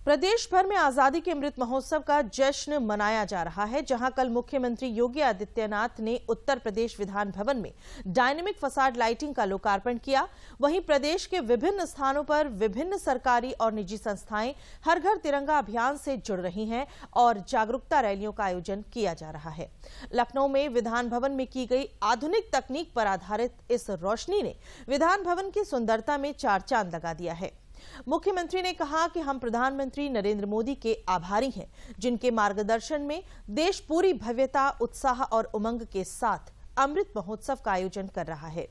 प्रदेश भर में आजादी के अमृत महोत्सव का जश्न मनाया जा रहा है, जहां कल मुख्यमंत्री योगी आदित्यनाथ ने उत्तर प्रदेश विधान भवन में डायनेमिक फसाड लाइटिंग का लोकार्पण किया। वहीं प्रदेश के विभिन्न स्थानों पर विभिन्न सरकारी और निजी संस्थाएं हर घर तिरंगा अभियान से जुड़ रही हैं और जागरूकता रैलियों का आयोजन किया जा रहा है। लखनऊ में विधान भवन में की गई आधुनिक तकनीक पर आधारित इस रोशनी ने विधान भवन की सुंदरता में चार चांद लगा दिया है। मुख्यमंत्री ने कहा कि हम प्रधानमंत्री नरेंद्र मोदी के आभारी हैं, जिनके मार्गदर्शन में देश पूरी भव्यता, उत्साह और उमंग के साथ अमृत महोत्सव का आयोजन कर रहा है।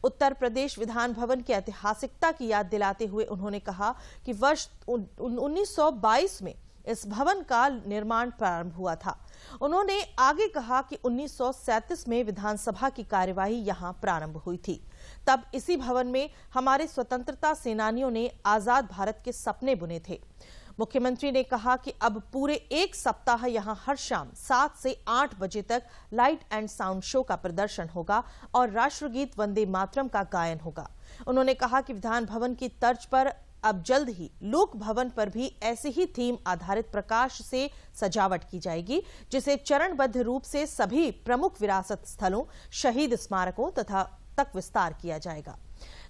उत्तर प्रदेश विधान भवन की ऐतिहासिकता की याद दिलाते हुए उन्होंने कहा कि वर्ष 1922 में इस भवन का निर्माण प्रारंभ हुआ था। उन्होंने आगे कहा कि 1937 में विधानसभा की कार्यवाही यहां प्रारंभ हुई थी। तब इसी भवन में हमारे स्वतंत्रता सेनानियों ने आजाद भारत के सपने बुने थे। मुख्यमंत्री ने कहा कि अब पूरे एक सप्ताह यहां हर शाम 7 से 8 बजे तक लाइट एंड साउंड शो का प्रदर्शन होगा और राष्ट्रगीत वंदे मातरम का गायन होगा। उन्होंने कहा कि विधान भवन की तर्ज पर अब जल्द ही लोक भवन पर भी ऐसे ही थीम आधारित प्रकाश से सजावट की जाएगी, जिसे चरणबद्ध रूप से सभी प्रमुख विरासत स्थलों, शहीद स्मारकों तक विस्तार किया जाएगा।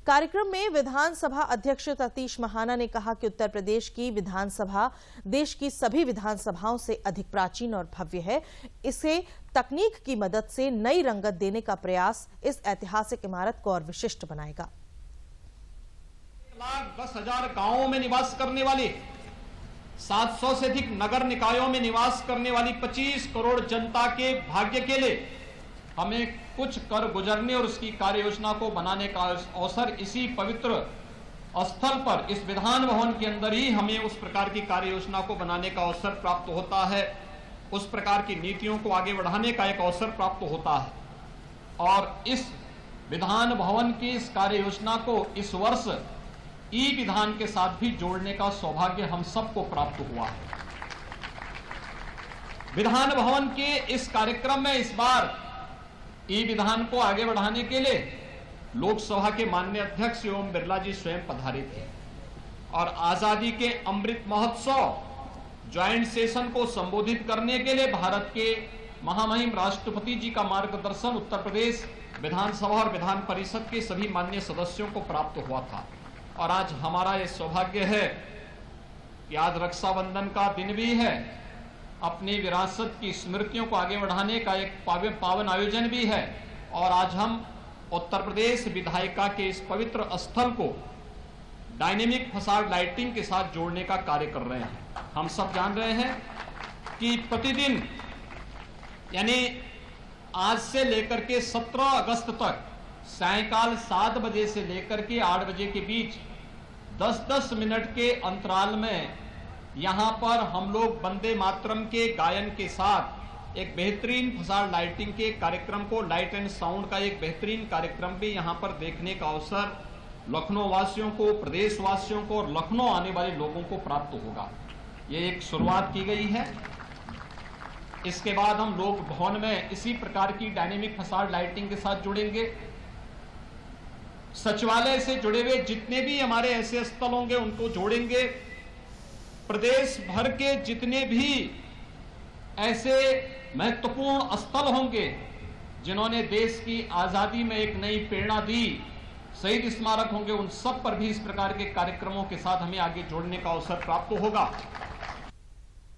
कार्यक्रम में विधानसभा अध्यक्ष सतीश महाना ने कहा कि उत्तर प्रदेश की विधानसभा देश की सभी विधानसभाओं से अधिक प्राचीन और भव्य है। इसे तकनीक की मदद से नई रंगत देने का प्रयास इस ऐतिहासिक इमारत को और विशिष्ट बनाएगा। 1,10,000 गांवों में निवास करने वाली, 700 से अधिक नगर निकायों में निवास करने वाली 25 करोड़ जनता के भाग्य के लिए हमें कुछ कर गुजरने और उसकी कार्य योजना को बनाने का अवसर इसी पवित्र स्थल पर, इस विधान भवन के अंदर ही हमें उस प्रकार की कार्य योजना को बनाने का अवसर प्राप्त होता है। उस प्रकार की नीतियों को आगे बढ़ाने का एक अवसर प्राप्त होता है और इस विधान भवन की इस कार्य योजना को इस वर्ष ई विधान के साथ भी जोड़ने का सौभाग्य हम सबको प्राप्त हुआ है। विधान भवन के इस कार्यक्रम में इस बार ई विधान को आगे बढ़ाने के लिए लोकसभा के माननीय अध्यक्ष ओम बिरला जी स्वयं पधारे थे और आजादी के अमृत महोत्सव ज्वाइंट सेशन को संबोधित करने के लिए भारत के महामहिम राष्ट्रपति जी का मार्गदर्शन उत्तर प्रदेश विधानसभा और विधान परिषद के सभी माननीय सदस्यों को प्राप्त हुआ था। और आज हमारा यह सौभाग्य है कि आज रक्षाबंधन का दिन भी है, अपनी विरासत की स्मृतियों को आगे बढ़ाने का एक पावन आयोजन भी है और आज हम उत्तर प्रदेश विधायिका के इस पवित्र स्थल को डायनेमिक फसाड लाइटिंग के साथ जोड़ने का कार्य कर रहे हैं। हम सब जान रहे हैं कि प्रतिदिन यानी आज से लेकर के 17 अगस्त तक सायंकाल 7 बजे से लेकर के 8 बजे के बीच 10-10 मिनट के अंतराल में यहां पर हम लोग वंदे मातरम के गायन के साथ एक बेहतरीन फसाड लाइटिंग के कार्यक्रम को, लाइट एंड साउंड का एक बेहतरीन कार्यक्रम भी यहां पर देखने का अवसर लखनऊ वासियों को, प्रदेश वासियों को और लखनऊ आने वाले लोगों को प्राप्त होगा। ये एक शुरुआत की गई है। इसके बाद हम लोग भवन में इसी प्रकार की डायनेमिक फसाड लाइटिंग के साथ जुड़ेंगे। सचिवालय से जुड़े हुए जितने भी हमारे ऐसे स्थल होंगे उनको जोड़ेंगे। प्रदेश भर के जितने भी ऐसे महत्वपूर्ण स्थल होंगे जिन्होंने देश की आजादी में एक नई प्रेरणा दी, शहीद स्मारक होंगे, उन सब पर भी इस प्रकार के कार्यक्रमों के साथ हमें आगे जोड़ने का अवसर प्राप्त होगा।